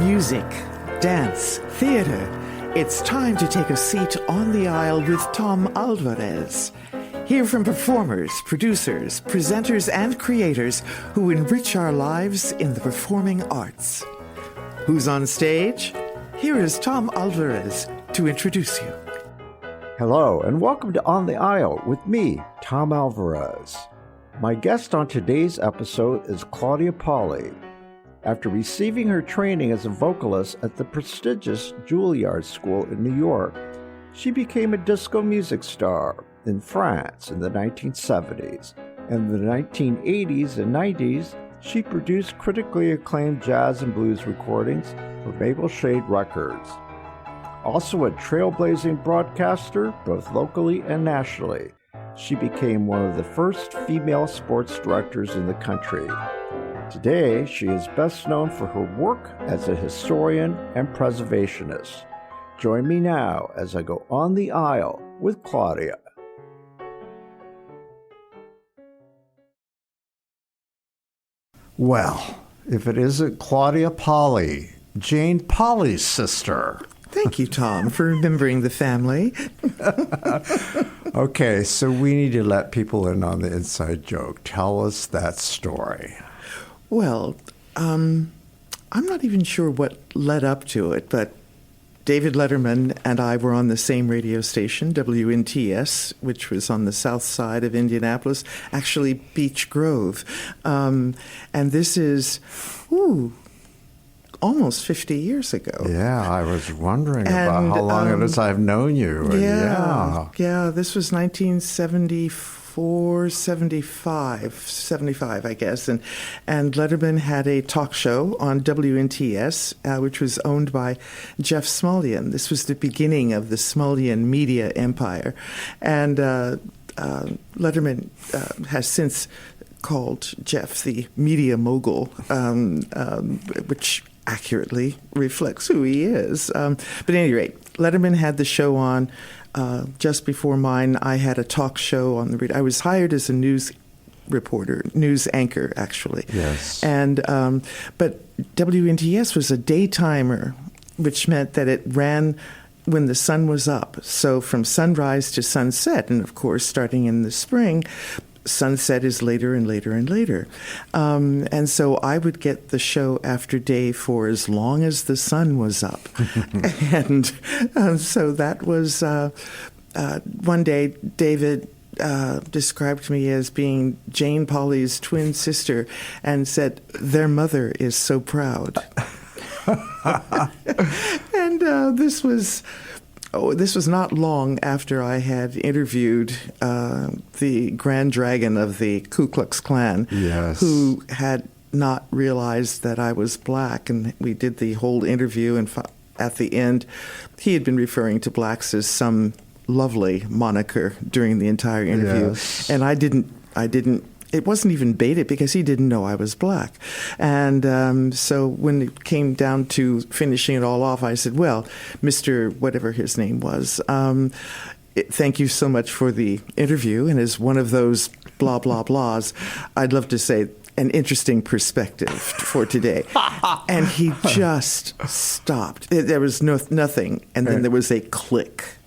music, dance, theater. It's time to take a seat on the aisle with Tom Alvarez. Hear from performers, producers, presenters, and creators who enrich our lives in the performing arts. Who's on stage? Here is Tom Alvarez to introduce you. Hello, and welcome to On the Aisle with me, Tom Alvarez. My guest on today's episode is Claudia Polley. After receiving her training as a vocalist at the prestigious Juilliard School in New York, she became a disco music star in France in the 1970s. In the 1980s and 90s, she produced critically acclaimed jazz and blues recordings for Mapleshade Records. Also a trailblazing broadcaster, both locally and nationally, she became one of the first female sports directors in the country. Today, she is best known for her work as a historian and preservationist. Join me now as I go on the aisle with Claudia. Well, if it isn't Claudia Polley, Jane Polley's sister. Thank you, Tom, for remembering the family. Okay, so we need to let people in on the inside joke. Tell us that story. Well, I'm not even sure what led up to it, but David Letterman and I were on the same radio station, WNTS, which was on the south side of Indianapolis, actually Beech Grove. And this is, almost 50 years ago. Yeah, I was wondering about how long it is I've known you. Yeah, this was 1974, 75, I guess. And Letterman had a talk show on WNTS, which was owned by Jeff Smulyan. This was the beginning of the Smulyan media empire. And Letterman has since called Jeff the media mogul, which accurately reflects who he is. But at any rate, Letterman had the show on just before mine. I had a talk show on the radio. I was hired as a news reporter, news anchor, actually. Yes. And but WNTS was a daytimer, which meant that it ran when the sun was up. So from sunrise to sunset, and of course, starting in the spring, sunset is later and later and later. And so I would get the show after day for as long as the sun was up. and so that was one day David described me as being Jane Polley's twin sister and said, "Their mother is so proud." And this was not long after I had interviewed the Grand Dragon of the Ku Klux Klan, yes, who had not realized that I was black. And we did the whole interview, and at the end, he had been referring to blacks as some lovely moniker during the entire interview. Yes. And I didn't. It wasn't even baited because he didn't know I was black. And so when it came down to finishing it all off, I said, well, Mr. whatever his name was, thank you so much for the interview. And as one of those blah, blah, blahs, I'd love to say an interesting perspective for today. And he just stopped. There was nothing. And then there was a click.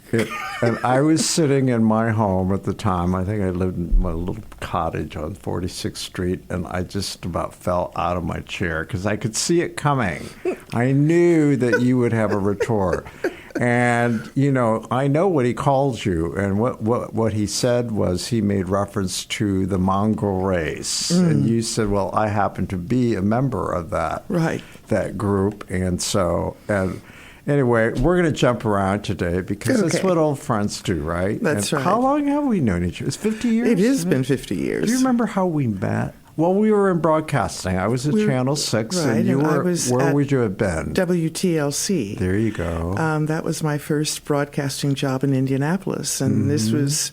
And I was sitting in my home at the time. I think I lived in my little cottage on 46th Street, and I just about fell out of my chair because I could see it coming. I knew that you would have a retort. And, I know what he calls you, and what he said was he made reference to the mongrel race. And you said, well, I happen to be a member of that, right, that group. And so... Anyway, we're going to jump around today because that's what old friends do, right? That's right. How long have we known each other? It's 50 years? It has been 50 years. Do you remember how we met? Well, we were in broadcasting. I was at Channel 6, right, and you were, where would you have been? WTLC. There you go. That was my first broadcasting job in Indianapolis, and this was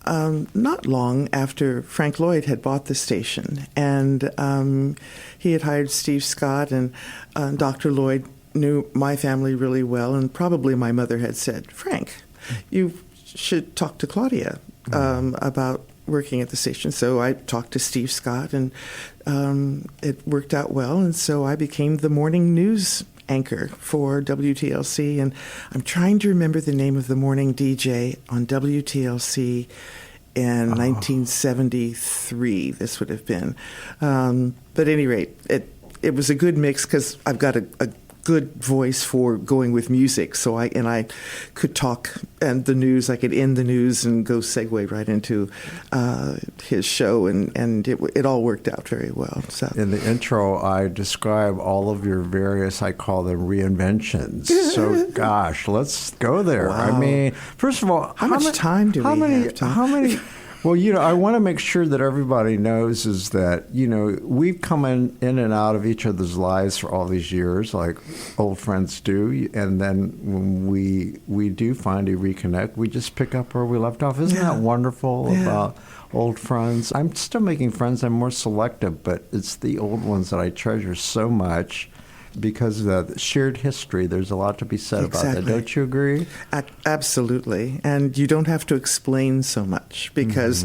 not long after Frank Lloyd had bought the station. And he had hired Steve Scott, and Dr. Lloyd knew my family really well, and probably my mother had said, Frank, you should talk to Claudia about working at the station. So I talked to Steve Scott, and it worked out well, and so I became the morning news anchor for WTLC, and I'm trying to remember the name of the morning DJ on WTLC in 1973. This would have been, but at any rate, it was a good mix because I've got a good voice for going with music. So I could talk and the news. I could end the news and go segue right into his show, and it all worked out very well. So in the intro, I describe all of your various, I call them reinventions. So gosh, let's go there. Wow. I mean, first of all, how much time do we have? Tom? How many? Well, I want to make sure that everybody knows is that, we've come in and out of each other's lives for all these years, like old friends do. And then when we do finally reconnect, we just pick up where we left off. Isn't that wonderful about old friends? I'm still making friends. I'm more selective, but it's the old ones that I treasure so much. Because of the shared history, there's a lot to be said about that. Don't you agree? Absolutely. And you don't have to explain so much because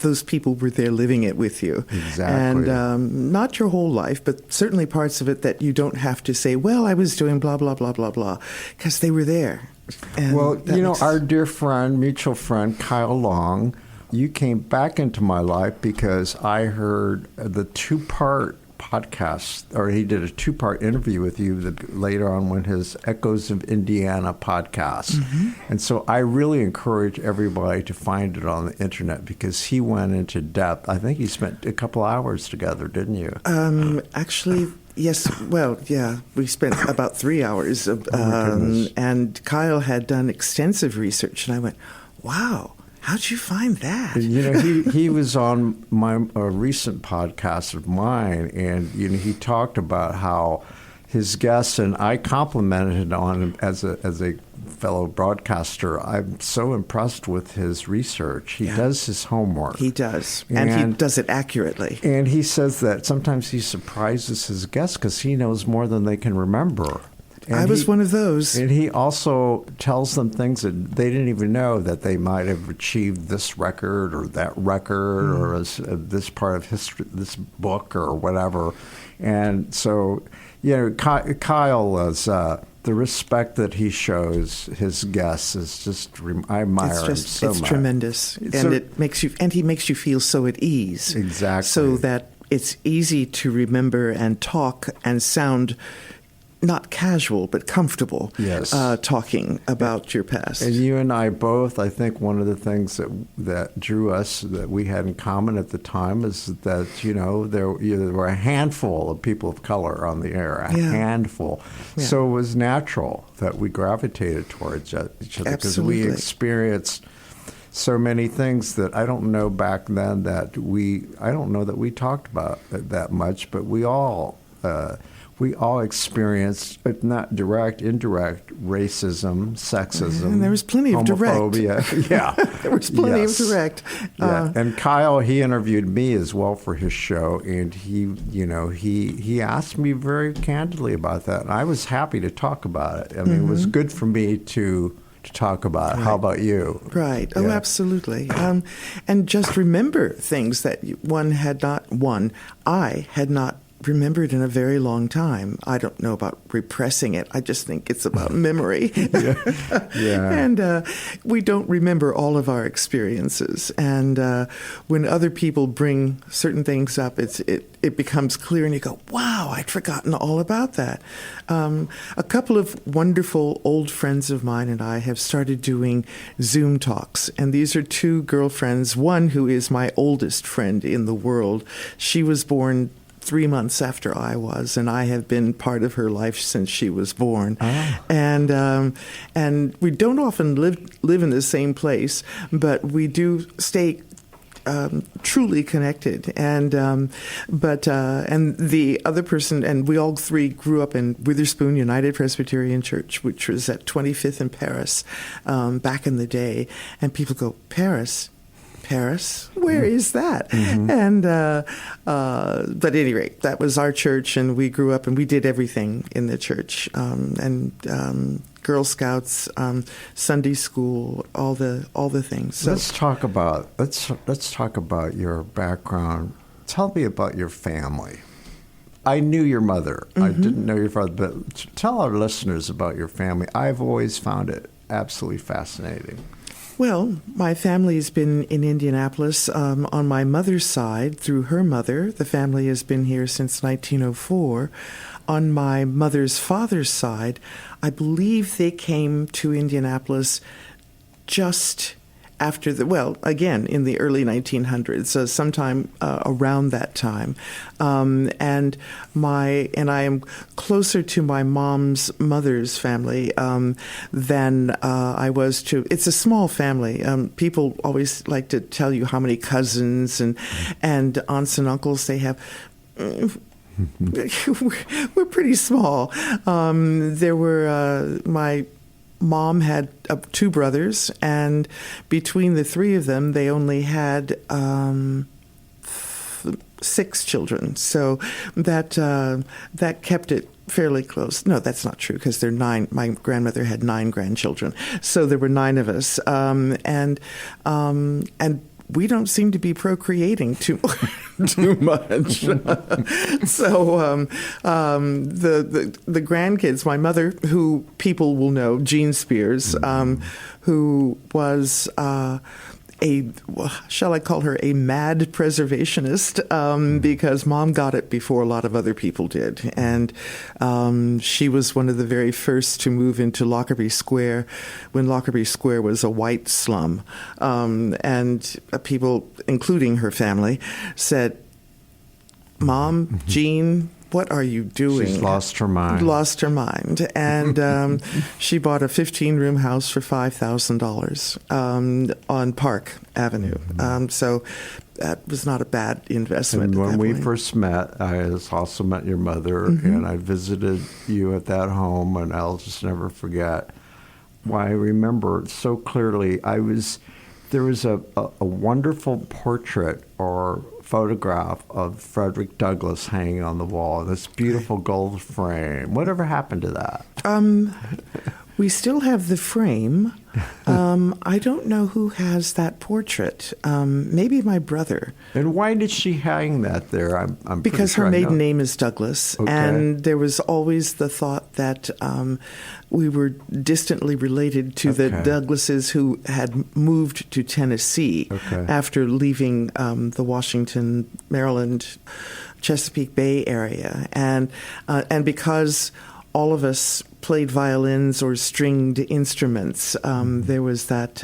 those people were there living it with you. Exactly. And not your whole life, but certainly parts of it that you don't have to say, well, I was doing blah, blah, blah, blah, blah, because they were there. And well, our dear friend, mutual friend, Kyle Long, you came back into my life because I heard the two-part podcast, or he did a two-part interview with you later on when his Echoes of Indiana podcast. And so I really encourage everybody to find it on the internet because he went into depth. I think he spent a couple hours together, didn't you? Actually, yes. Well, yeah, we spent about 3 hours. And Kyle had done extensive research, and I went, wow. How'd you find that? He was on a recent podcast of mine, and he talked about how his guests, and I complimented on him as a fellow broadcaster. I'm so impressed with his research. He does his homework. He does, and he does it accurately. And he says that sometimes he surprises his guests because he knows more than they can remember. And I was one of those. And he also tells them things that they didn't even know that they might have achieved this record or that record or this part of history, this book or whatever. And so, Kyle is the respect that he shows his guests is just I admire him so much. It's tremendous, and he makes you feel so at ease. Exactly. So that it's easy to remember and talk and sound not casual, but comfortable, talking about your past. And you and I both, I think one of the things that drew us, that we had in common at the time, is that, there were a handful of people of color on the air, a handful. Yeah. So it was natural that we gravitated towards each other because we experienced so many things that I don't know back then I don't know that we talked about that much, but we all experienced, if not direct, indirect racism, sexism, and there was plenty of homophobia. There was plenty of direct. And Kyle, he interviewed me as well for his show, and he asked me very candidly about that, and I was happy to talk about it. I mean, it was good for me to talk about. Right. How about you? Right. Oh, absolutely. And just remember things that I had not remembered in a very long time. I don't know about repressing it. I just think it's about memory. And we don't remember all of our experiences. And when other people bring certain things up, it becomes clear, and you go, wow, I'd forgotten all about that. A couple of wonderful old friends of mine and I have started doing Zoom talks. And these are two girlfriends, one who is my oldest friend in the world. She was born 3 months after I was, and I have been part of her life since she was born. Oh. And we don't often live in the same place, but we do stay truly connected. And the other person, and we all three grew up in Witherspoon United Presbyterian Church, which was at 25th and Paris back in the day. And people go, Paris? Where is that? Mm-hmm. And but at any rate, that was our church, and we grew up and we did everything in the church, and Girl Scouts, Sunday school, all the things. So, let's talk about your background. Tell me about your family. I knew your mother. I didn't know your father. But tell our listeners about your family. I've always found it absolutely fascinating. Well, my family's been in Indianapolis on my mother's side through her mother. The family has been here since 1904. On my mother's father's side, I believe they came to Indianapolis just after again, in the early 1900s, so sometime around that time. And I am closer to my mom's mother's family than I was to. It's a small family. People always like to tell you how many cousins and aunts and uncles they have. We're pretty small. There were my mom had 2 brothers, and between the 3 of them, they only had 6 children. So that kept it fairly close. No, that's not true, because there are 9. My grandmother had 9 grandchildren, so there were 9 of us, and we don't seem to be procreating too much. So the grandkids, my mother, who people will know, Jean Spears, who was shall I call her a mad preservationist, because Mom got it before a lot of other people did. And she was one of the very first to move into Lockerbie Square when Lockerbie Square was a white slum. And people, including her family, said, "Mom, Jean, what are you doing?" She's lost her mind. Lost her mind. And she bought a 15-room house for $5,000 on Park Avenue. So that was not a bad investment. And when we first met, I also met your mother, and I visited you at that home, and I'll just never forget. Why I remember so clearly, there was a wonderful portrait or photograph of Frederick Douglass hanging on the wall, this beautiful gold frame. Whatever happened to that? We still have the frame. I don't know who has that portrait. Maybe my brother. And why did she hang that there? I'm because sure her maiden name is Douglas, okay. And there was always the thought that we were distantly related to the Douglases who had moved to Tennessee after leaving the Washington, Maryland, Chesapeake Bay area, and because all of us played violins or stringed instruments, there was that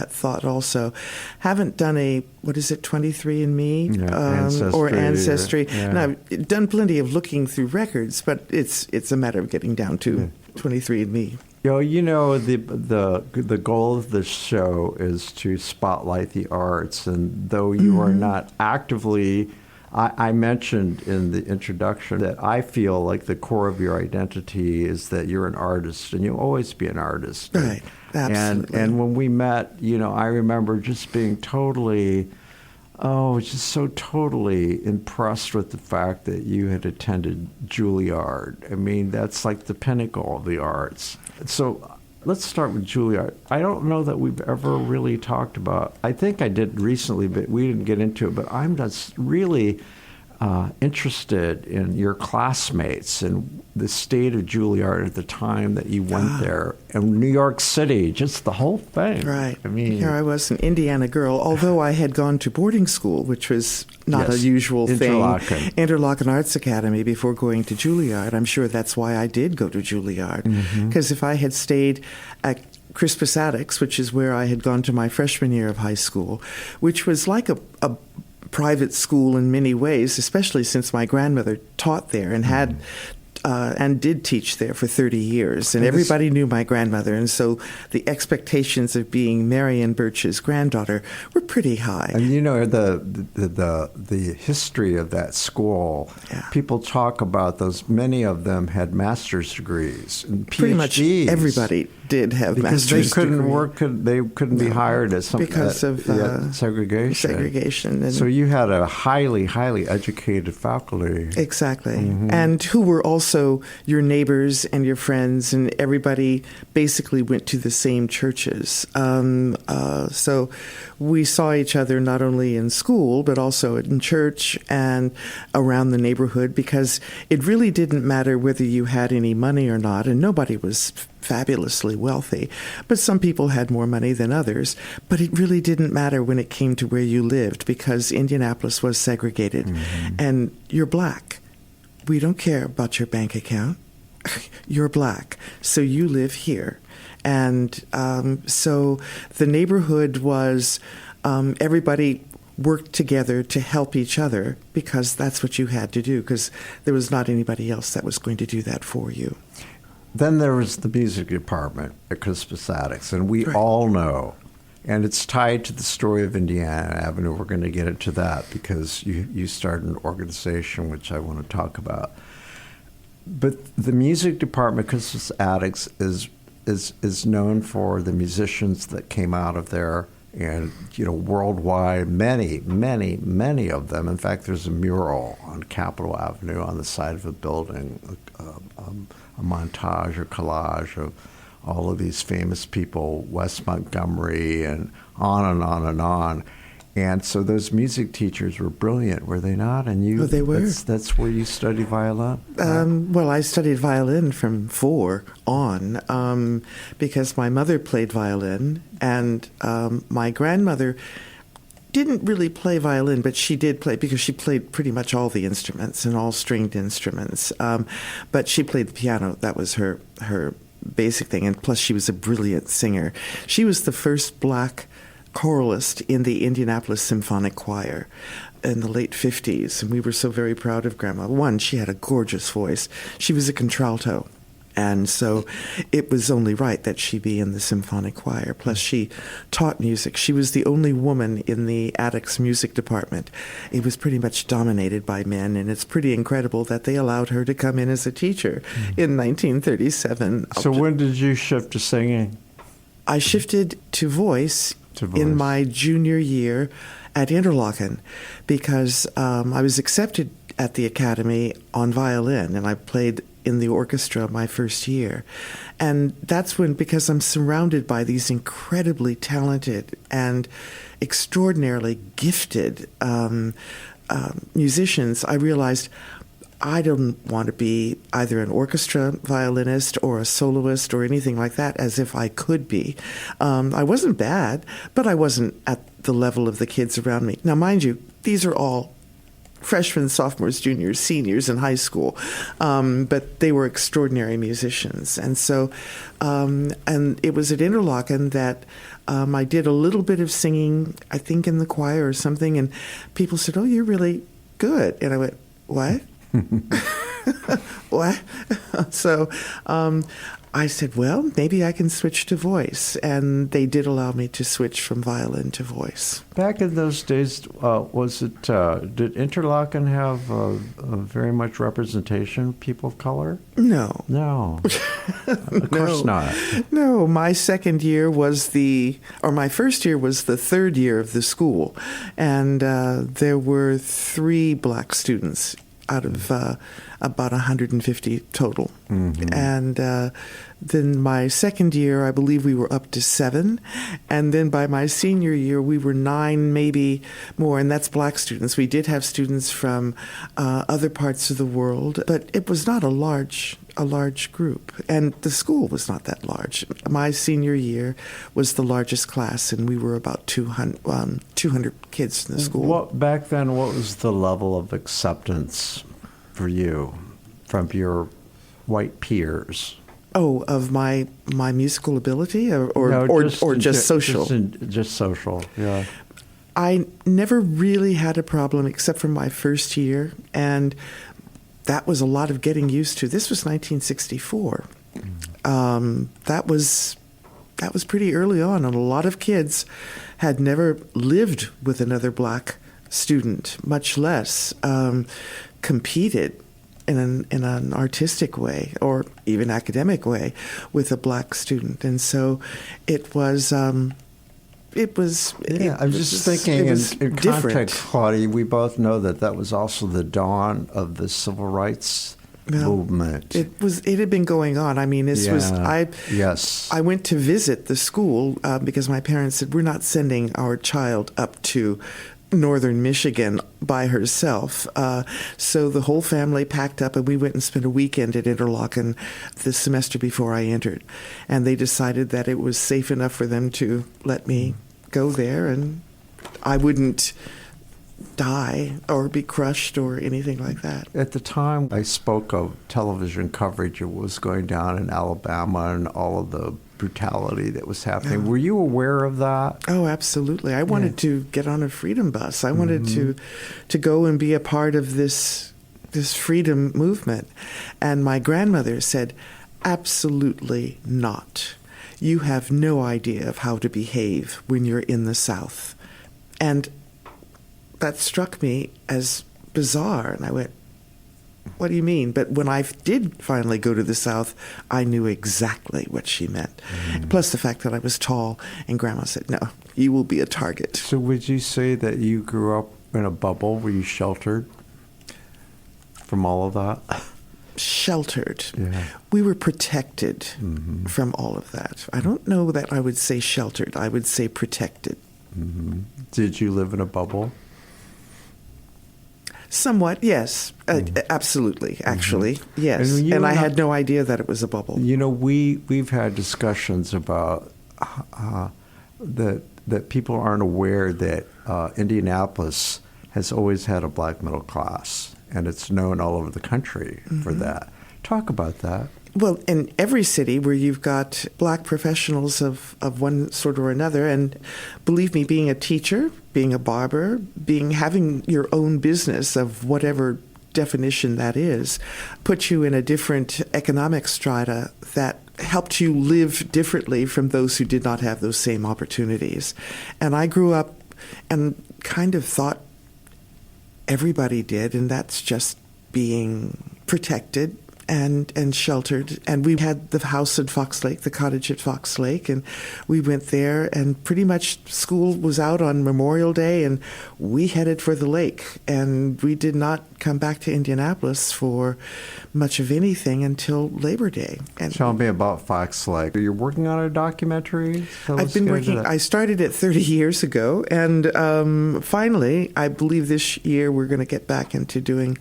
thought also. Haven't done a 23andMe or Ancestry. Yeah. And I've done plenty of looking through records, but it's a matter of getting down to 23andMe. The goal of this show is to spotlight the arts, and though you are not actively, I mentioned in the introduction that I feel like the core of your identity is that you're an artist, and you'll always be an artist. Right, absolutely. And when we met, I remember just being totally impressed with the fact that you had attended Juilliard. I mean, that's like the pinnacle of the arts. So let's start with Juilliard. I don't know that we've ever really talked about, I think I did recently, but we didn't get into it, but I'm just really interested in your classmates and the state of Juilliard at the time that you went there, and New York City, just the whole thing. Right. I mean, here I was, an Indiana girl, although I had gone to boarding school, which was not a usual thing. Interlochen Arts Academy before going to Juilliard. I'm sure that's why I did go to Juilliard, because if I had stayed at Crispus Attucks, which is where I had gone to my freshman year of high school, which was like a private school in many ways, especially since my grandmother taught there and had and did teach there for 30 years. And everybody knew my grandmother, and so the expectations of being Marion Birch's granddaughter were pretty high. And the history of that school, people talk about those, many of them had master's degrees and PhDs. Pretty much everybody did have master's degrees. They couldn't be hired at something because of segregation. And so you had a highly, highly educated faculty. Exactly. And who were also also your neighbors and your friends, and everybody basically went to the same churches. So we saw each other not only in school, but also in church and around the neighborhood, because it really didn't matter whether you had any money or not, and nobody was fabulously wealthy, but some people had more money than others. But it really didn't matter when it came to where you lived, because Indianapolis was segregated. And you're black. We don't care about your bank account. You're black, so you live here. And so the neighborhood was everybody worked together to help each other, because that's what you had to do, because there was not anybody else that was going to do that for you. Then there was the music department at Crispus Attucks, and we all know, and it's tied to the story of Indiana Avenue. We're going to get into that because you started an organization, which I want to talk about. But the music department at Crispus Attucks is known for the musicians that came out of there, and worldwide, many of them. In fact, there's a mural on Capitol Avenue on the side of a building, a montage or collage of all of these famous people, Wes Montgomery, and on and on and on. And so those music teachers were brilliant, were they not? And you, they were. That's where you studied violin? Well, I studied violin from 4 on, because my mother played violin, and my grandmother didn't really play violin, but she did play, because she played pretty much all the instruments and all stringed instruments. But she played the piano. That was her basic thing. And plus, she was a brilliant singer. She was the first black choralist in the Indianapolis Symphonic Choir in the late 50s. And we were so very proud of Grandma. One, she had a gorgeous voice. She was a contralto. And so it was only right that she be in the symphonic choir. Plus, she taught music. She was the only woman in the Attucks music department. It was pretty much dominated by men, and it's pretty incredible that they allowed her to come in as a teacher in 1937. So when did you shift to singing? I shifted to voice in my junior year at Interlochen, because I was accepted at the academy on violin, and I played in the orchestra my first year. And that's when, because I'm surrounded by these incredibly talented and extraordinarily gifted musicians, I realized I don't want to be either an orchestra violinist or a soloist or anything like that, as if I could be. I wasn't bad, but I wasn't at the level of the kids around me. Now, mind you, these are all freshmen, sophomores, juniors, seniors in high school, but they were extraordinary musicians. And so, and it was at Interlochen that I did a little bit of singing, I think in the choir or something, and people said, "Oh, you're really good." And I went, "What?" What? So I said, well, maybe I can switch to voice. And they did allow me to switch from violin to voice. Back in those days, did Interlochen have very much representation of people of color? No. No. Of course not. No, my second year was my first year was the third year of the school. And there were 3 black students out of about 150 total. Mm-hmm. And then my second year, I believe we were up to 7. And then by my senior year, we were 9, maybe more, and that's black students. We did have students from other parts of the world, but it was not a large group. And the school was not that large. My senior year was the largest class, and we were about 200 kids in the school. Back then, what was the level of acceptance for you from your white peers? Oh, of my musical ability, or just social? Just social, yeah. I never really had a problem except for my first year, and that was a lot of getting used to. This was 1964. That was pretty early on, and a lot of kids had never lived with another black student, much less competed in an artistic way or even academic way with a black student. And so it was I'm just thinking in context, Claudia, we both know that was also the dawn of the civil rights movement. It had been going on. I mean, Yes. I went to visit the school because my parents said, we're not sending our child up to northern Michigan by herself. So the whole family packed up and we went and spent a weekend at Interlochen the semester before I entered. And they decided that it was safe enough for them to let me go there and I wouldn't die or be crushed or anything like that. At the time I spoke of television coverage, it was going down in Alabama and all of the brutality that was happening. Were you aware of that? Oh, absolutely. I wanted to get on a freedom bus. I wanted to go and be a part of this freedom movement. And my grandmother said, absolutely not. You have no idea of how to behave when you're in the South. And that struck me as bizarre. And I went, what do you mean? But when I did finally go to the South, I knew exactly what she meant. Plus the fact that I was tall, and Grandma said, no, you will be a target. So would you say that you grew up in a bubble? Were you sheltered from all of that? Sheltered. Yeah. We were protected from all of that. I don't know that I would say sheltered. I would say protected. Did you live in a bubble? Somewhat, yes. Absolutely, actually, yes. And I had no idea that it was a bubble. You know, we've had discussions about that people aren't aware that Indianapolis has always had a black middle class, and it's known all over the country for that. Talk about that. Well, in every city where you've got black professionals of one sort or another, and believe me, being a teacher, being a barber, having your own business of whatever definition that is, puts you in a different economic strata that helped you live differently from those who did not have those same opportunities. And I grew up and kind of thought everybody did, and that's just being protected and sheltered. And we had the house at Fox Lake, the cottage at Fox Lake, and we went there, and pretty much school was out on Memorial Day, and we headed for the lake. And we did not come back to Indianapolis for much of anything until Labor Day. And tell me about Fox Lake. You're working on a documentary? I've been working. I started it 30 years ago, and finally, I believe this year we're going to get back into doing.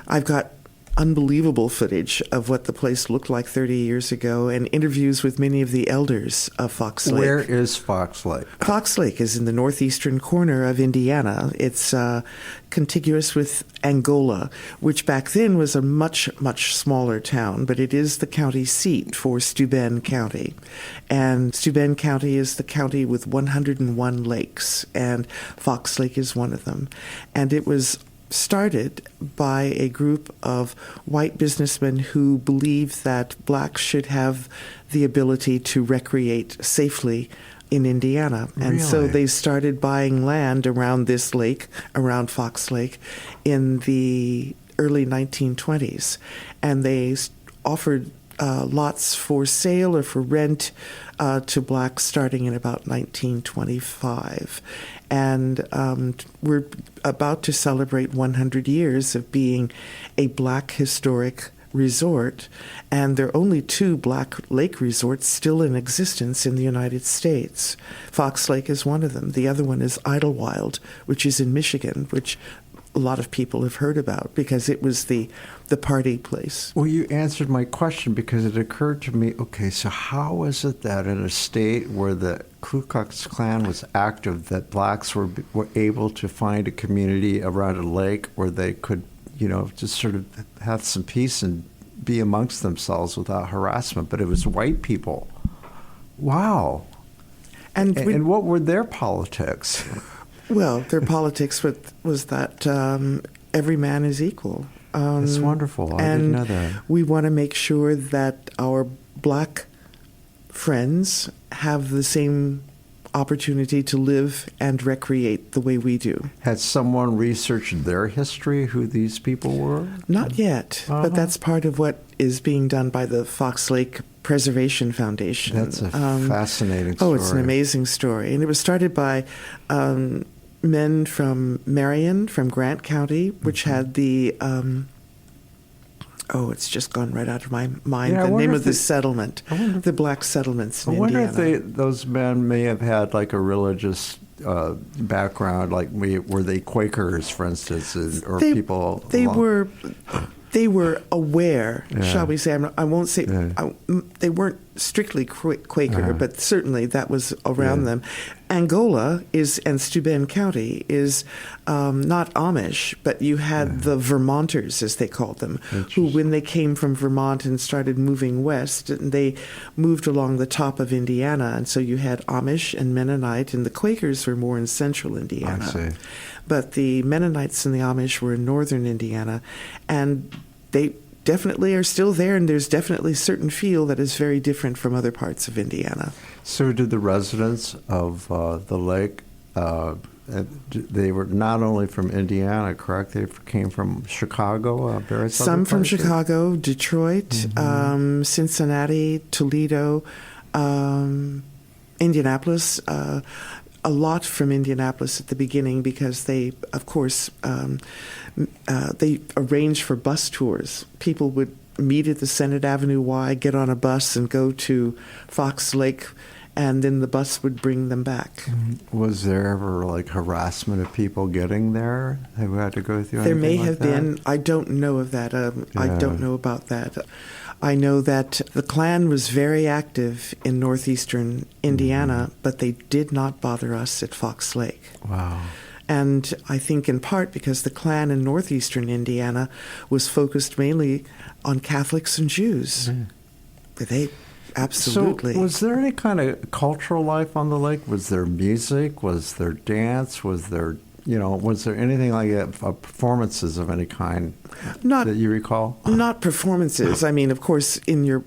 I've got unbelievable footage of what the place looked like 30 years ago and interviews with many of the elders of Fox Lake. Where is Fox Lake? Fox Lake is in the northeastern corner of Indiana. It's contiguous with Angola, which back then was a much, much smaller town, but it is the county seat for Steuben County. And Steuben County is the county with 101 lakes, and Fox Lake is one of them. And it was started by a group of white businessmen who believed that blacks should have the ability to recreate safely in Indiana. And so they started buying land around this lake, around Fox Lake, in the early 1920s. And they offered lots for sale or for rent to blacks starting in about 1925. And we're about to celebrate 100 years of being a black historic resort, and there are only 2 black lake resorts still in existence in the United States. Fox Lake is one of them. The other one is Idlewild, which is in Michigan, which a lot of people have heard about because it was the party place. Well, you answered my question because it occurred to me, okay, so how is it that in a state where the Ku Klux Klan was active, that blacks were able to find a community around a lake where they could, just sort of have some peace and be amongst themselves without harassment, but it was white people. Wow. And what were their politics? Well, their politics was that every man is equal. That's wonderful. I didn't know that. We want to make sure that our black friends have the same opportunity to live and recreate the way we do. Had someone researched their history, who these people were? Not yet, but that's part of what is being done by the Fox Lake Preservation Foundation. That's a fascinating story. Oh, it's an amazing story. And it was started by men from Marion, from Grant County, which had the Oh, it's just gone right out of my mind. Yeah, the name of the settlement, wonder, the black settlements in I wonder Indiana. if those men may have had like a religious background, like were they Quakers, for instance, or people? They were aware, shall we say? I won't say they weren't strictly Quaker, but certainly that was around them. Angola and Steuben County is not Amish, but you had the Vermonters, as they called them, who, when they came from Vermont and started moving west, they moved along the top of Indiana, and so you had Amish and Mennonite, and the Quakers were more in central Indiana. I see. But the Mennonites and the Amish were in northern Indiana, and they definitely are still there, and there's definitely a certain feel that is very different from other parts of Indiana. So did the residents of the lake, they were not only from Indiana, correct? They came from Chicago, various other Some from places? Chicago, Detroit, Cincinnati, Toledo, Indianapolis, a lot from Indianapolis at the beginning because they, of course, they arranged for bus tours. People would meet at the Senate Avenue Y, get on a bus, and go to Fox Lake, and then the bus would bring them back. Was there ever like harassment of people getting there who had to go through? There may anything have like that? been. I don't know of that. I don't know about that. I know that the Klan was very active in northeastern Indiana, but they did not bother us at Fox Lake. Wow. And I think in part because the Klan in northeastern Indiana was focused mainly on Catholics and Jews. They absolutely. So was there any kind of cultural life on the lake? Was there music? Was there dance? Was there anything like that, performances of any kind that you recall? Not performances. I mean, of course, in your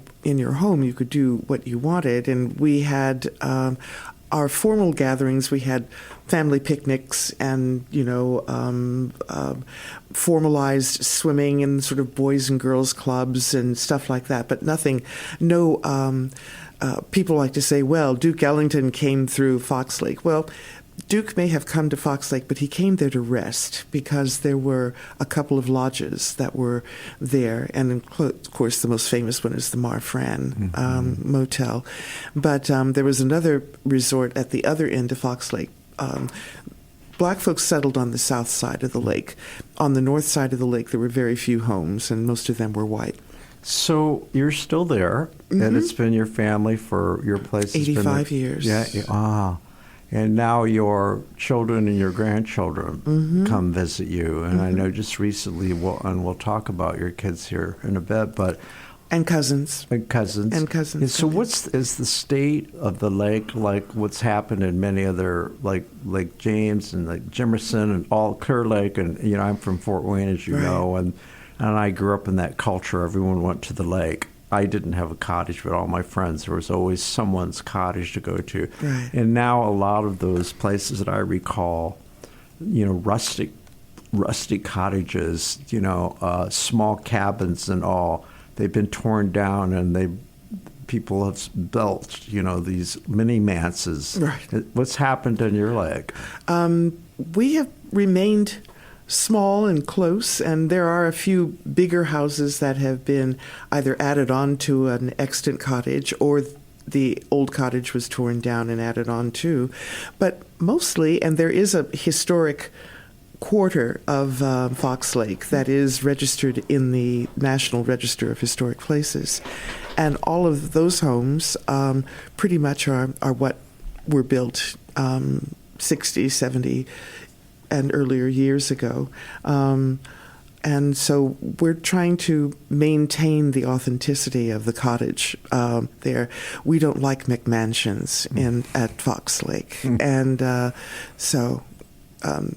home you could do what you wanted, and we had our formal gatherings. We had family picnics and formalized swimming and sort of boys and girls clubs and stuff like that, but nothing. People like to say, well, Duke Ellington came through Fox Lake. Well, Duke may have come to Fox Lake, but he came there to rest because there were a couple of lodges that were there. And, of course, the most famous one is the Mar Fran Motel. But there was another resort at the other end of Fox Lake. Black folks settled on the south side of the lake. On the north side of the lake, there were very few homes, and most of them were white. So you're still there, and it's been your family for your place. 85 years. Yeah. And now your children and your grandchildren come visit you. And I know just recently, we'll talk about your kids here in a bit, but... And cousins. Yeah, so is the state of the lake like what's happened in many other, like Lake James and like Jimerson and all Clear Lake? And, I'm from Fort Wayne, as you know, and I grew up in that culture. Everyone went to the lake. I didn't have a cottage, but all my friends, there was always someone's cottage to go to. Right. And now a lot of those places that I recall, rustic cottages, small cabins and all, they've been torn down and people have built, these mini manses. Right. What's happened in your lake? We have remained small and close, and there are a few bigger houses that have been either added on to an extant cottage or the old cottage was torn down and added on to. But mostly, and there is a historic quarter of Fox Lake that is registered in the National Register of Historic Places. And all of those homes pretty much are what were built 60, 70 and earlier years ago. And so we're trying to maintain the authenticity of the cottage there. We don't like McMansions at Fox Lake. And so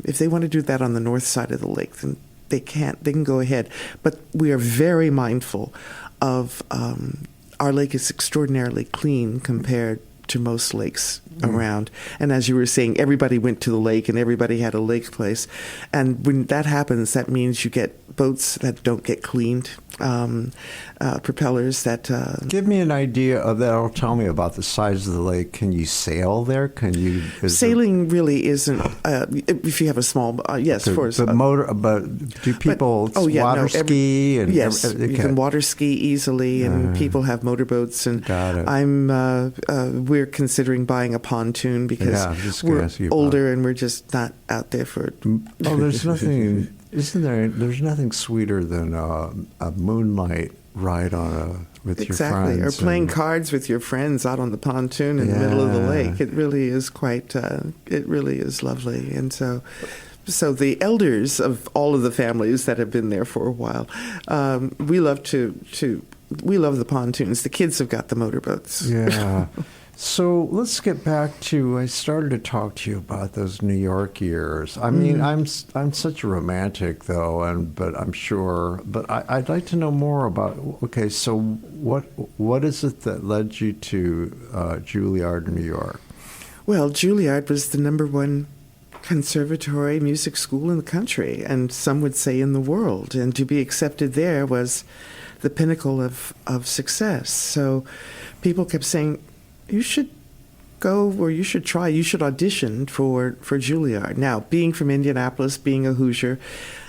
if they want to do that on the north side of the lake, then they can go ahead. But we are very mindful of our lake is extraordinarily clean compared to most lakes around. And as you were saying, everybody went to the lake and everybody had a lake place. And when that happens, that means you get boats that don't get cleaned, propellers that... Give me an idea of that, or tell me about the size of the lake. Can you sail there? Sailing really isn't, if you have a small, yes, of course. But do people water ski? And yes, you can water ski easily, and people have motorboats. And we're considering buying a pontoon because we're older and we're just not out there for... Oh, there's nothing... Isn't there? There's nothing sweeter than a moonlight ride with your friends. Or playing cards with your friends out on the pontoon in the middle of the lake. It really is quite. It really is lovely, and so the elders of all of the families that have been there for a while, we love we love the pontoons. The kids have got the motorboats. Yeah. So let's get back to, I started to talk to you about those New York years. I mean, I'm such a romantic, though, but I'd like to know more about, okay, so what is it that led you to Juilliard, New York? Well, Juilliard was the #1 conservatory music school in the country, and some would say in the world, and to be accepted there was the pinnacle of success. So people kept saying, you should go, or you should try, you should audition for Juilliard. Now, being from Indianapolis, being a Hoosier,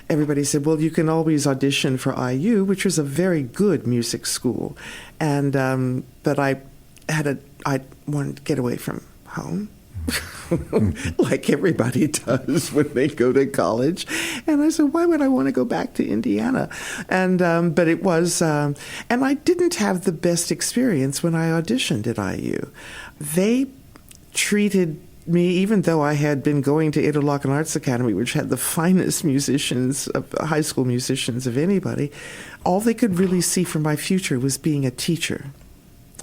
everybody said, well, you can always audition for IU, which was a very good music school. And but I wanted to get away from home. Like everybody does when they go to college. And I said, why would I want to go back to Indiana? And but it was, and I didn't have the best experience when I auditioned at IU. They treated me, even though I had been going to Interlochen Arts Academy, which had the finest musicians, high school musicians of anybody, all they could really see for my future was being a teacher,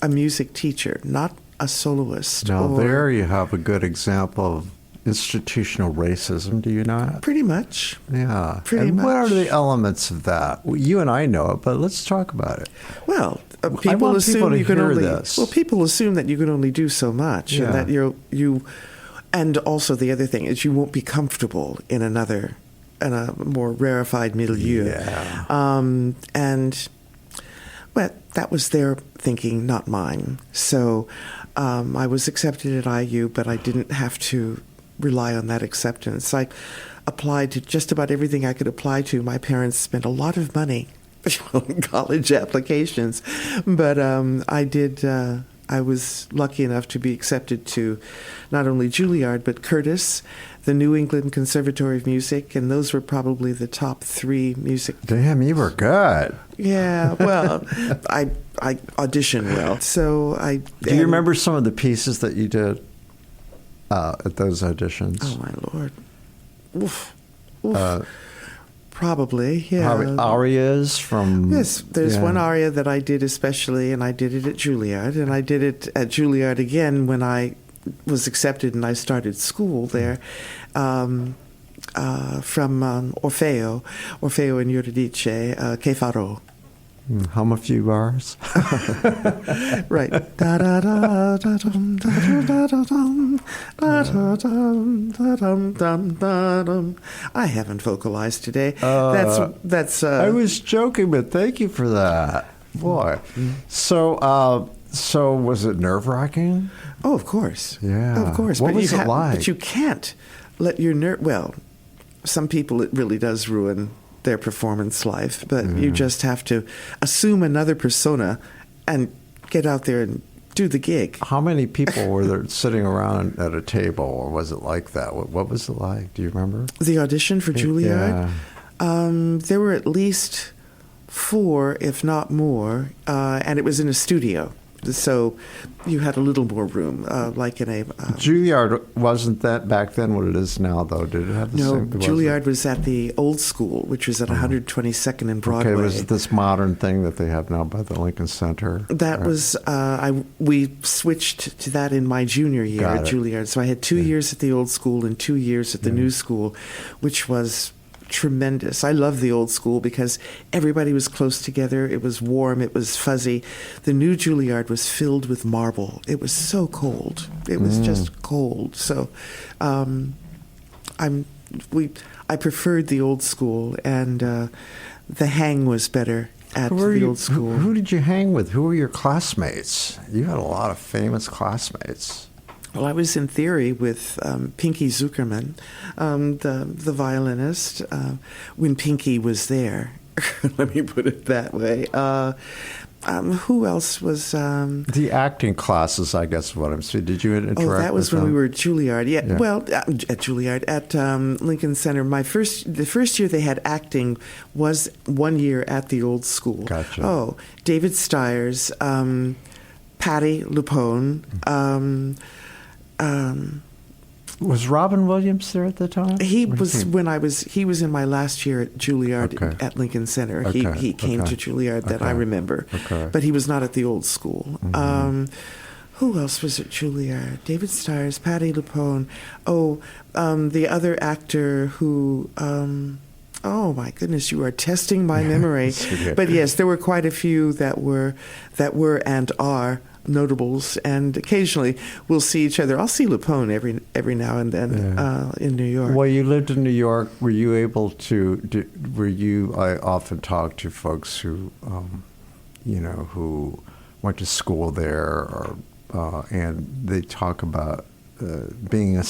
a music teacher, not a soloist. Now, there you have a good example of institutional racism, do you not? Pretty much. Yeah. Pretty much. What are the elements of that? Well, you and I know it, but let's talk about it. Well, people assume you can only... This. Well, people assume that you can only do so much, and that you... And also the other thing is you won't be comfortable in a more rarefied milieu. Yeah. And... Well, that was their thinking, not mine. So I was accepted at IU, but I didn't have to rely on that acceptance. I applied to just about everything I could apply to. My parents spent a lot of money on college applications, but I was lucky enough to be accepted to not only Juilliard, but Curtis, the New England Conservatory of Music, and those were probably the top 3 music. Damn, you were good. Yeah, well, I auditioned well, so I... Do you remember some of the pieces that you did at those auditions? Oh, my Lord. Oof. Probably, yeah. Arias from... Yes, there's one aria that I did especially, and I did it at Juilliard, and I did it at Juilliard again when I was accepted and I started school there, from Orfeo in Eurydice, Che farò. Hum a few bars. Right. Da da da da dum da da da dum da da dum da dum dum da dum. I haven't vocalized today. That's. I was joking, but thank you for that, boy. So was it nerve-wracking? Oh, of course. Yeah. Of course. What was it like? But you can't let your nerve. Well, some people it really does ruin their performance life, but you just have to assume another persona and get out there and do the gig. How many people were there sitting around at a table, or was it like that? What was it like? Do you remember? The audition for Juilliard? Yeah. There were at least 4, if not more, and it was in a studio. So you had a little more room, like in a... Juilliard wasn't that back then what it is now, though, did it have the same... No, Juilliard was at the old school, which was at 122nd and Broadway. Okay, was it this modern thing that they have now by the Lincoln Center? That was... we switched to that in my junior year at Juilliard. So I had 2 years at the old school and 2 years at the new school, which was tremendous. I love the old school because everybody was close together. It was warm. It was fuzzy. The new Juilliard was filled with marble. It was so cold. It was just cold. So I preferred the old school, and the hang was better at the old school. Who did you hang with? Who were your classmates? You had a lot of famous classmates. Well, I was in theory with Pinky Zuckerman, the violinist, when Pinky was there. Let me put it that way. Who else was... the acting classes, I guess, what I'm saying. Did you interact with them? Oh, that was when we were at Juilliard. Yeah. Well, at Juilliard, at Lincoln Center. The first year they had acting was 1 year at the old school. Gotcha. Oh, David Stiers, Patti LuPone, was Robin Williams there at the time? He was in my last year at Juilliard at Lincoln Center. He came to Juilliard that I remember, but he was not at the old school. Who else was at Juilliard? David Stiers, Patti LuPone. Oh, the other actor who. Oh my goodness, you are testing my memory. But yes, there were quite a few that were and are notables, and occasionally we'll see each other. I'll see LuPone every now and then in New York. Well, you lived in New York. Were you able to? I often talk to folks who, who went to school there, and they talk about being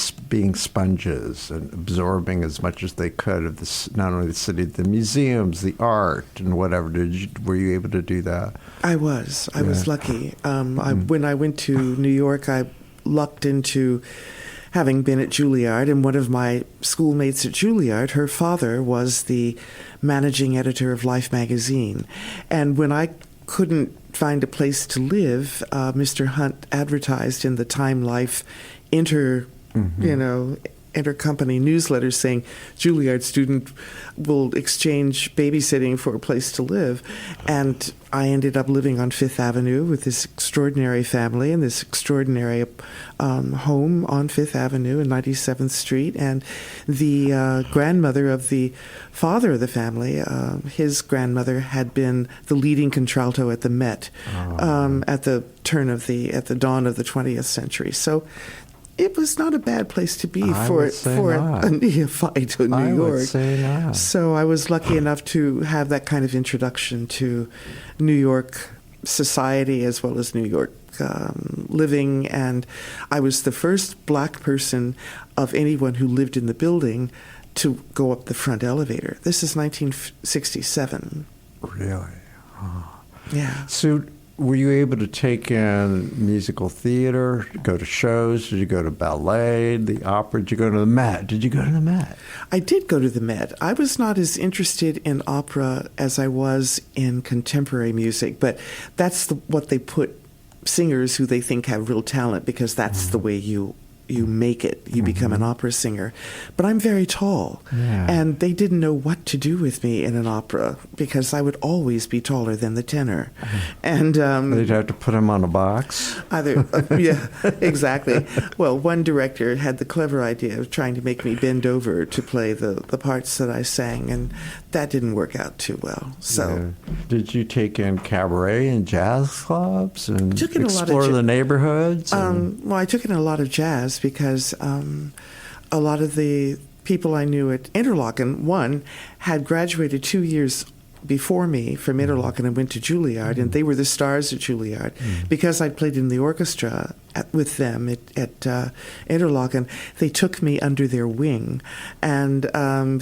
sponges and absorbing as much as they could of this, not only the city, the museums, the art, and whatever. Were you able to do that? I was lucky. When I went to New York, I lucked into having been at Juilliard, and one of my schoolmates at Juilliard, her father was the managing editor of Life magazine, and when I couldn't find a place to live, Mr. Hunt advertised in the Time Life intercompany newsletter saying Juilliard student will exchange babysitting for a place to live. And I ended up living on Fifth Avenue with this extraordinary family and this extraordinary home on Fifth Avenue and 97th Street. And the grandmother of the father of the family, his grandmother had been the leading contralto at the Met at the dawn of the 20th century. So it was not a bad place to be for a neophyte in New York. I would say not. So I was lucky enough to have that kind of introduction to New York society as well as New York living. And I was the first black person of anyone who lived in the building to go up the front elevator. This is 1967. Really? Oh. Yeah. So were you able to take in musical theater, go to shows? Did you go to ballet, the opera? Did you go to the Met? I did go to the Met. I was not as interested in opera as I was in contemporary music, but that's what they put singers who they think have real talent, because that's the way you make it. You become an opera singer. But I'm very tall, and they didn't know what to do with me in an opera because I would always be taller than the tenor. And they'd have to put him on a box. Yeah, exactly. Well, one director had the clever idea of trying to make me bend over to play the parts that I sang, and that didn't work out too well. So, did you take in cabaret and jazz clubs and explore the neighborhoods? Well, I took in a lot of jazz because a lot of the people I knew at Interlochen, one, had graduated 2 years before me from Interlochen and went to Juilliard, and they were the stars at Juilliard. Because I played in the orchestra with them at Interlochen, they took me under their wing, and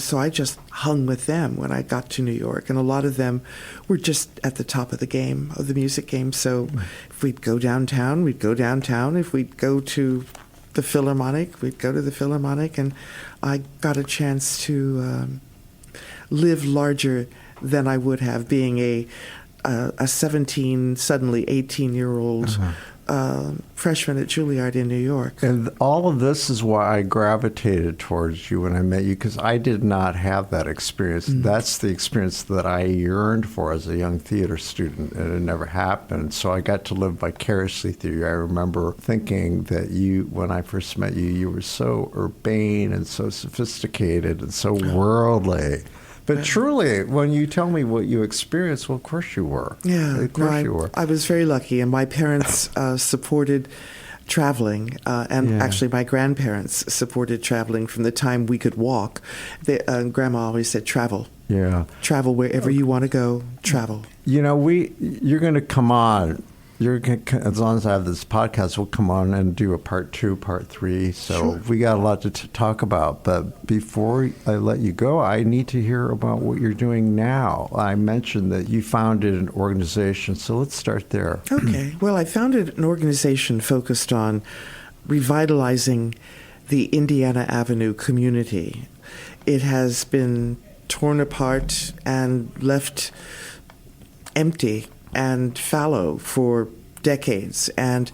so I just hung with them when I got to New York, and a lot of them were just at the top of the game, of the music game. So if we'd go downtown, we'd go downtown. If we'd go to the Philharmonic, we'd go to the Philharmonic, and I got a chance to live larger than I would have being a 17, suddenly 18-year-old freshman at Juilliard in New York. And all of this is why I gravitated towards you when I met you, because I did not have that experience. That's the experience that I yearned for as a young theater student, and it never happened. So I got to live vicariously through you. I remember thinking that you, when I first met you, you were so urbane and so sophisticated and so worldly. But truly, when you tell me what you experienced, well, of course you were. Yeah, of course you were. I was very lucky, and my parents supported traveling, and actually my grandparents supported traveling from the time we could walk. Grandma always said, travel. Yeah. Travel wherever you want to go, travel. You know, you're going to come on. As long as I have this podcast, we'll come on and do a part 2, part 3. So sure. We got a lot to talk about. But before I let you go, I need to hear about what you're doing now. I mentioned that you founded an organization, so let's start there. Okay. Well, I founded an organization focused on revitalizing the Indiana Avenue community. It has been torn apart and left empty and fallow for decades. And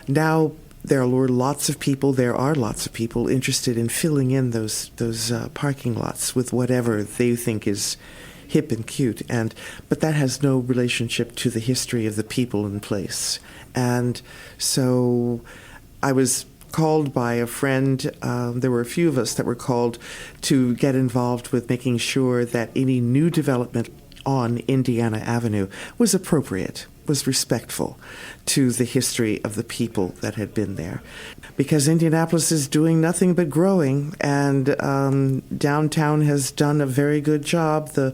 now there are lots of people interested in filling in those parking lots with whatever they think is hip and cute. But that has no relationship to the history of the people in place. And so I was called by a friend. There were a few of us that were called to get involved with making sure that any new development on Indiana Avenue was appropriate, was respectful to the history of the people that had been there. Because Indianapolis is doing nothing but growing, and downtown has done a very good job. The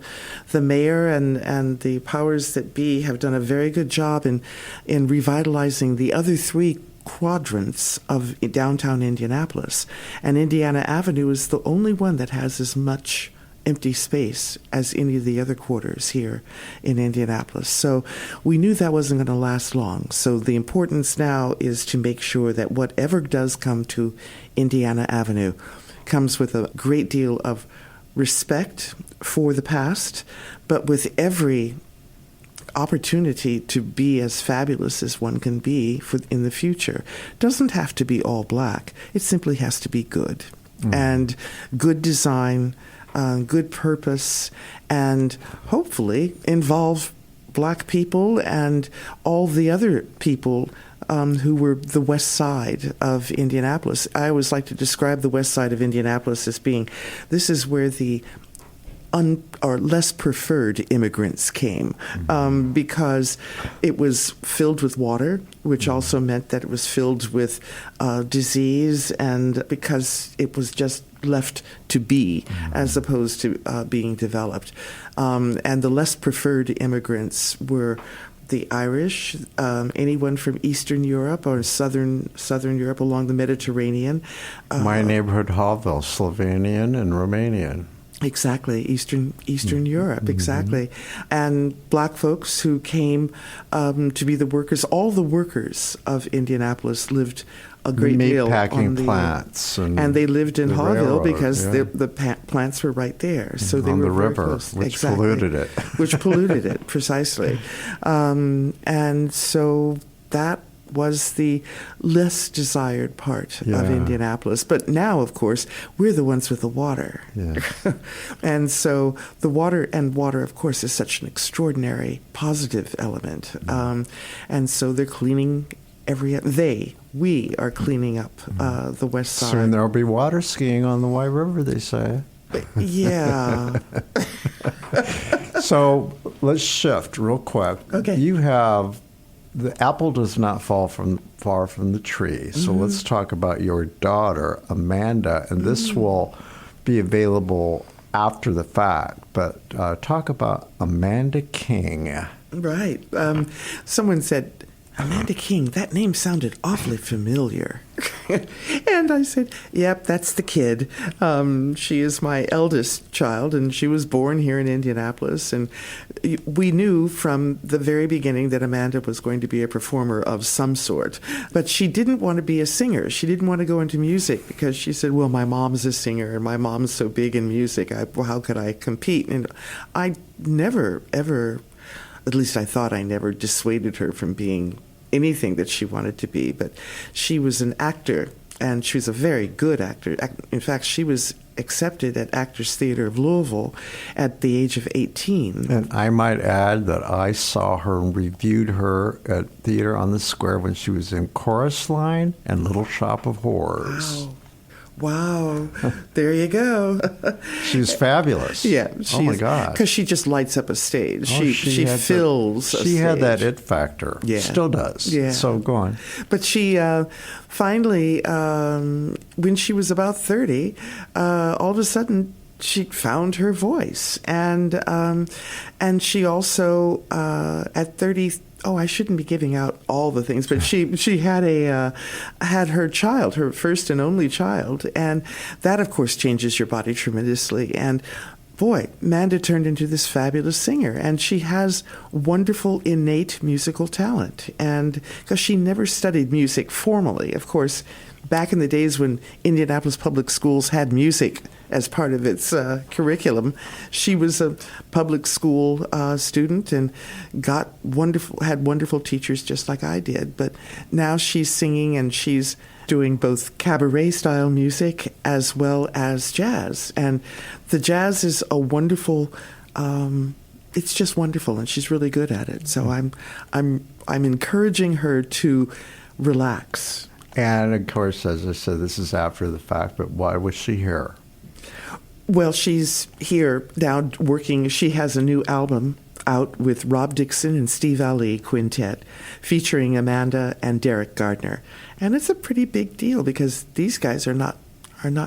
mayor and the powers that be have done a very good job in revitalizing the other 3 quadrants of downtown Indianapolis. And Indiana Avenue is the only one that has as much empty space as any of the other quarters here in Indianapolis. So we knew that wasn't going to last long. So the importance now is to make sure that whatever does come to Indiana Avenue comes with a great deal of respect for the past, but with every opportunity to be as fabulous as one can be in the future. It doesn't have to be all black. It simply has to be good. And good design, good purpose, and hopefully involve black people and all the other people who were the west side of Indianapolis. I always like to describe the west side of Indianapolis as being, this is where the or less preferred immigrants came, because it was filled with water, which also meant that it was filled with disease, and because it was just left to be as opposed to being developed. And the less preferred immigrants were the Irish, anyone from Eastern Europe or Southern Europe along the Mediterranean. My neighborhood, Hallville, Slovenian and Romanian. Exactly, Eastern Europe, exactly. And black folks who came to be the workers. All the workers of Indianapolis lived a great deal on the plants, and they lived in Hallville because yeah. the plants were right there. So they on were the very river, close. which polluted it. Which polluted it, precisely. And so that was the less desired part of Indianapolis. But now, of course, we're the ones with the water. Yeah. And so the water, of course, is such an extraordinary positive element. And so they're cleaning we are cleaning up the west side. Soon there'll be water skiing on the White River, they say. Yeah. So let's shift real quick. Okay. You have... The apple does not fall far from the tree. So let's talk about your daughter, Amanda, and this will be available after the fact. But talk about Amanda King. Right. Someone said, Amanda King, that name sounded awfully familiar. And I said, yep, that's the kid. She is my eldest child, and she was born here in Indianapolis. And we knew from the very beginning that Amanda was going to be a performer of some sort. But she didn't want to be a singer. She didn't want to go into music because she said, well, my mom's a singer, and my mom's so big in music. How could I compete? And I never, ever, at least I thought I never dissuaded her from being anything that she wanted to be, but she was an actor, and she was a very good actor. In fact, she was accepted at Actors Theater of Louisville at the age of 18. And I might add that I saw her and reviewed her at Theater on the Square when she was in Chorus Line and Little Shop of Horrors. Wow. There you go. She was fabulous. Yeah. Oh, my God. Because she just lights up a stage. Oh, she fills a stage. She had that it factor. Yeah. Still does. Yeah. So go on. But she finally, when she was about 30, all of a sudden she found her voice. And she also, at 30, I shouldn't be giving out all the things, but she had had her child, her first and only child, and that, of course, changes your body tremendously. And boy, Manda turned into this fabulous singer, and she has wonderful innate musical talent. And because she never studied music formally, of course, back in the days when Indianapolis Public Schools had music as part of its curriculum, she was a public school student and had wonderful teachers just like I did. But now she's singing, and she's doing both cabaret-style music as well as jazz. And the jazz is a wonderful, it's just wonderful, and she's really good at it. So I'm encouraging her to relax. And, of course, as I said, this is after the fact, but why was she here? Well, she's here now working. She has a new album out with Rob Dixon and Steve Ali Quintet, featuring Amanda and Derek Gardner. And it's a pretty big deal because these guys are not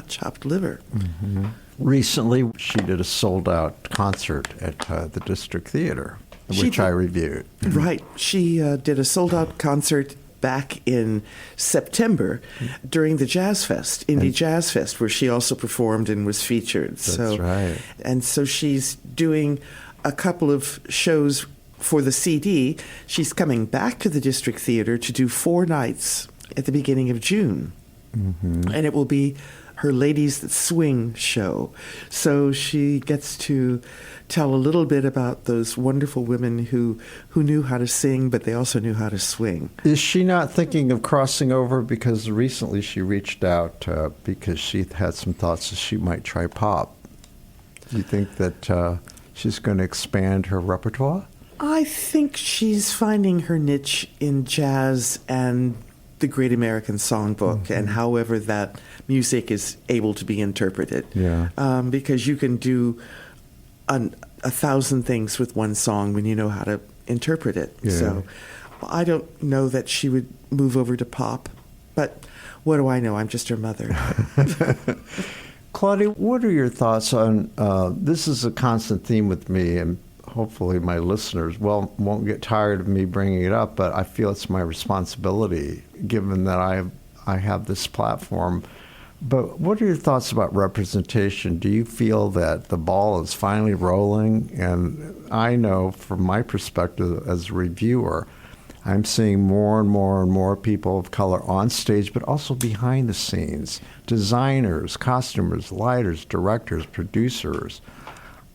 chopped liver. Mm-hmm. Recently, she did a sold-out concert at the District Theater, which I reviewed. Right. She did a sold-out concert back in September during the Jazz Fest, Indie Jazz Fest, where she also performed and was featured. That's right. And so she's doing a couple of shows for the CD. She's coming back to the District Theater to do 4 nights at the beginning of June. Mm-hmm. And it will be her Ladies That Swing show. So she gets to tell a little bit about those wonderful women who knew how to sing, but they also knew how to swing. Is she not thinking of crossing over? Because recently she reached out because she had some thoughts that she might try pop. Do you think that she's going to expand her repertoire? I think she's finding her niche in jazz and the Great American Songbook, mm-hmm. and however that music is able to be interpreted. Yeah. Because you can do 1,000 things with one song when you know how to interpret it. Yeah. So I don't know that she would move over to pop, but what do I know? I'm just her mother. Claudia, what are your thoughts on, this is a constant theme with me, and hopefully my listeners won't get tired of me bringing it up, but I feel it's my responsibility, given that I have this platform. But what are your thoughts about representation? Do you feel that the ball is finally rolling? And I know from my perspective as a reviewer, I'm seeing more and more and more people of color on stage, but also behind the scenes. Designers, costumers, lighters, directors, producers.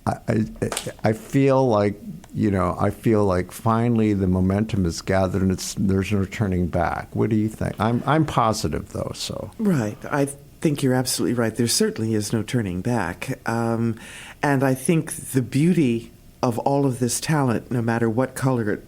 I feel like, I feel like finally the momentum is gathered and there's no turning back. What do you think? I'm positive, though, so. Right. I think you're absolutely right. There certainly is no turning back. And I think the beauty of all of this talent, no matter what color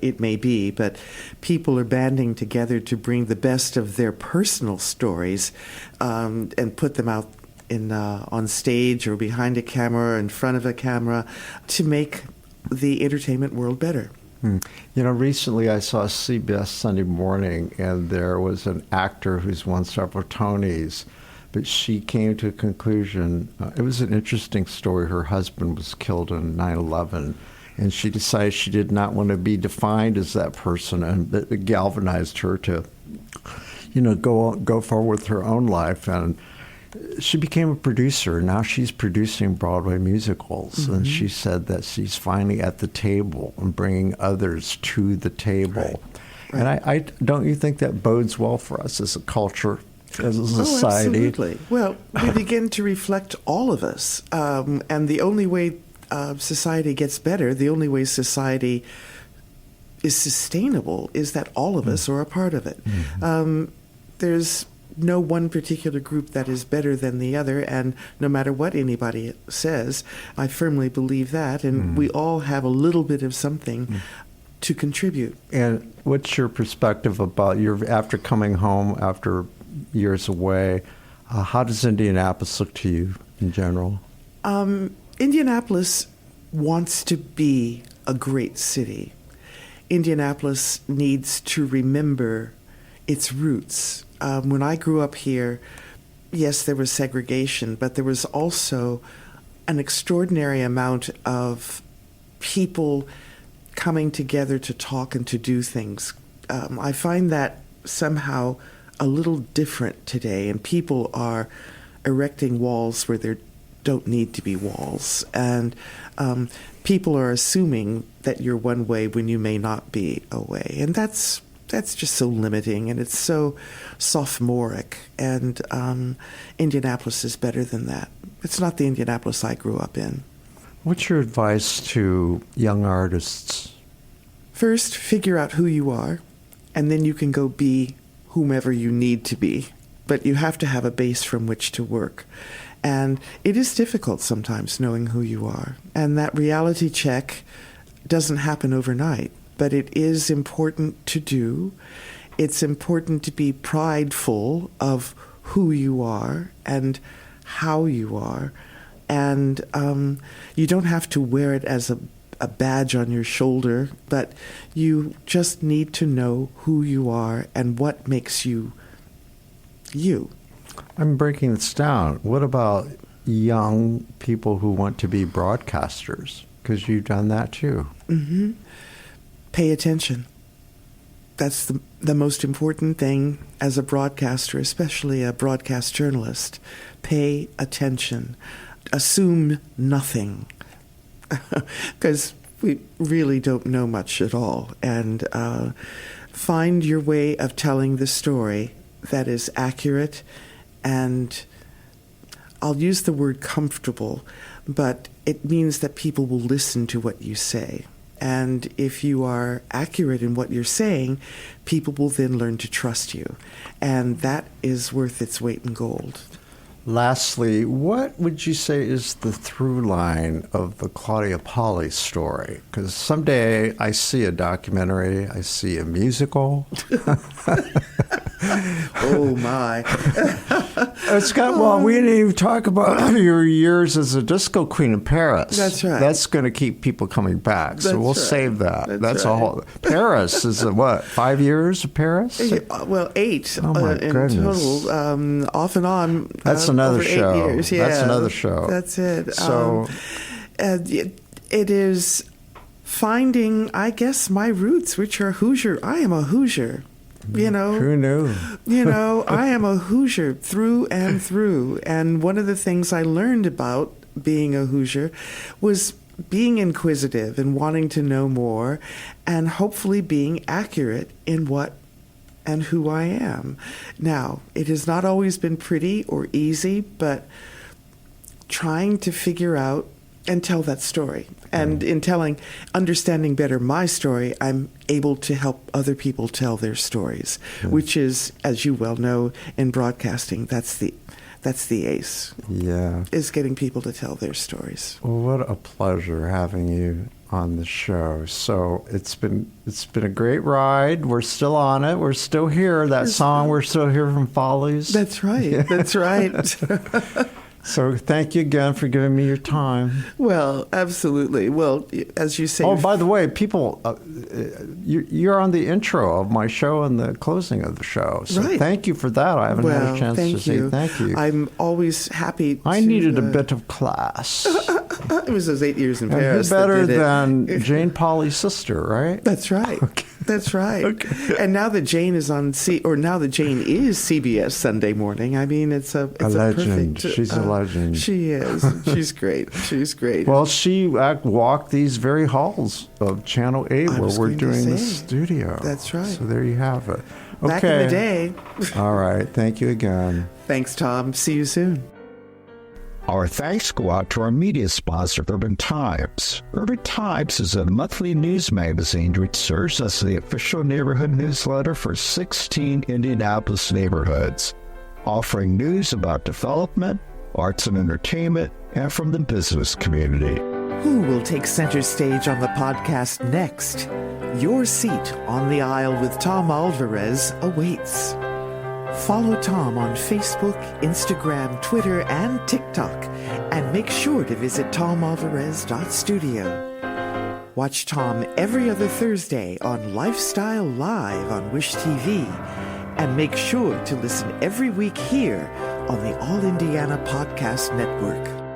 it may be, but people are banding together to bring the best of their personal stories and put them out on stage or behind a camera or in front of a camera to make the entertainment world better. Recently I saw CBS Sunday Morning, and there was an actor who's won several Tonys, but she came to a conclusion. It was an interesting story. Her husband was killed in 9/11, and she decided she did not want to be defined as that person, and it galvanized her to, go forward with her own life. And she became a producer. Now she's producing Broadway musicals. Mm-hmm. And she said that she's finally at the table and bringing others to the table. Right. And I don't you think that bodes well for us as a culture, as a society? Absolutely. Well, we begin to reflect all of us. And the only way society gets better, the only way society is sustainable is that all of us are a part of it. There's no one particular group that is better than the other, and no matter what anybody says, I firmly believe that, and we all have a little bit of something to contribute. And what's your perspective about after coming home after years away? How does Indianapolis look to you in general? Indianapolis wants to be a great city. Indianapolis needs to remember its roots. When I grew up here, yes, there was segregation, but there was also an extraordinary amount of people coming together to talk and to do things. I find that somehow a little different today, and people are erecting walls where there don't need to be walls, and people are assuming that you're one way when you may not be a way, and that's just so limiting, and it's so sophomoric, and Indianapolis is better than that. It's not the Indianapolis I grew up in. What's your advice to young artists? First, figure out who you are, and then you can go be whomever you need to be. But you have to have a base from which to work. And it is difficult sometimes knowing who you are. And that reality check doesn't happen overnight, but it is important to do. It's important to be prideful of who you are and how you are. And you don't have to wear it as a badge on your shoulder, but you just need to know who you are and what makes you you. I'm breaking this down. What about young people who want to be broadcasters? Because you've done that too. Mm-hmm. Pay attention. That's the most important thing as a broadcaster, especially a broadcast journalist. Pay attention. Assume nothing. Because we really don't know much at all. And find your way of telling the story that is accurate, and I'll use the word comfortable, but it means that people will listen to what you say. And if you are accurate in what you're saying, people will then learn to trust you. And that is worth its weight in gold. Lastly, what would you say is the through line of the Claudia Polley story? Because someday I see a documentary, I see a musical. Oh, my. It's got, well, we didn't even talk about your years as a disco queen in Paris. That's right. That's going to keep people coming back, so That's we'll right. save that. That's a right. whole. Paris is what, 5 years of Paris? Well, 8 Oh, my in goodness. total, off and on. That's another over 8 show. years. Yeah, That's another show. That's it. So, it is finding, I guess, my roots, which are Hoosier. I am a Hoosier. You know, who knew? I am a Hoosier through and through. And one of the things I learned about being a Hoosier was being inquisitive and wanting to know more, and hopefully being accurate in what and who I am. Now, it has not always been pretty or easy, but trying to figure out and tell that story. And in understanding better my story, I'm able to help other people tell their stories, which is, as you well know, in broadcasting, that's the ace. Yeah. Is getting people to tell their stories. Well, what a pleasure having you on the show. So it's been a great ride. We're still on it. We're still here. That song, We're Still Here from Follies. That's right. Yeah. That's right. So thank you again for giving me your time. Well, absolutely. Well, as you say... Oh, by the way, people, you're on the intro of my show and the closing of the show. So right. Thank you for that. I haven't had a chance to say thank you. I'm always happy I needed a bit of class. It was those 8 years in And Paris. who better that did it. than Jane Polley's sister, right? That's right. Okay. That's right. Okay. And now that Jane is now that Jane is CBS Sunday morning, I mean, it's a legend. perfect... She's a legend. She is. She's great. She's great. Well, she walked these very halls of Channel 8 where we're doing the say. studio. That's right. So there you have it. Okay. Back in the day. All right. Thank you again. Thanks, Tom. See you soon. Our thanks go out to our media sponsor, Urban Times. Urban Times is a monthly news magazine which serves as the official neighborhood newsletter for 16 Indianapolis neighborhoods, offering news about development, arts and entertainment, and from the business community. Who will take center stage on the podcast next? Your seat on the aisle with Tom Alvarez awaits. Follow Tom on Facebook, Instagram, Twitter, and TikTok, and make sure to visit tomalvarez.studio. Watch Tom every other Thursday on Lifestyle Live on Wish TV, and make sure to listen every week here on the All Indiana Podcast Network.